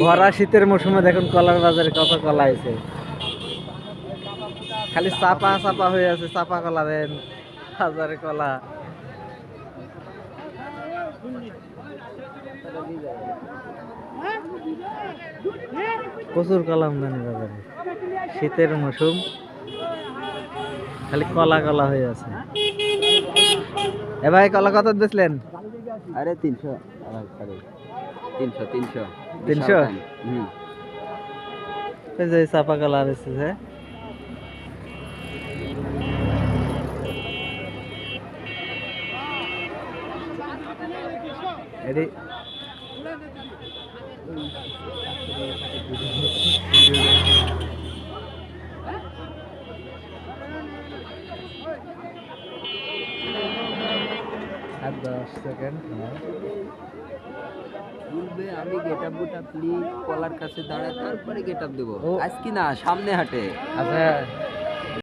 ভরা শীতের মৌসুমে দেখুন কলার বাজারে কত কলা আছে, খালি চাপা চাপা হয়ে আছে, চাপা কলা দেন বাজারে কলা। প্রচুর কলা আমদানি বাজারে, শীতের মৌসুম খালি কলা কলা হয়ে আছে। এ ভাই কলা কত বেচলেন? আরে 300 300 300 300? এই যে চাপা কলা আছে যে এডি আর 10 সেকেন্ড। বলবে আমি গেটআপ গুটাপ নি কলার কাছে দাঁড়ায় তারপরে গেটআপ দেবো, ও। আজকে না সামনে হাটে। আচ্ছা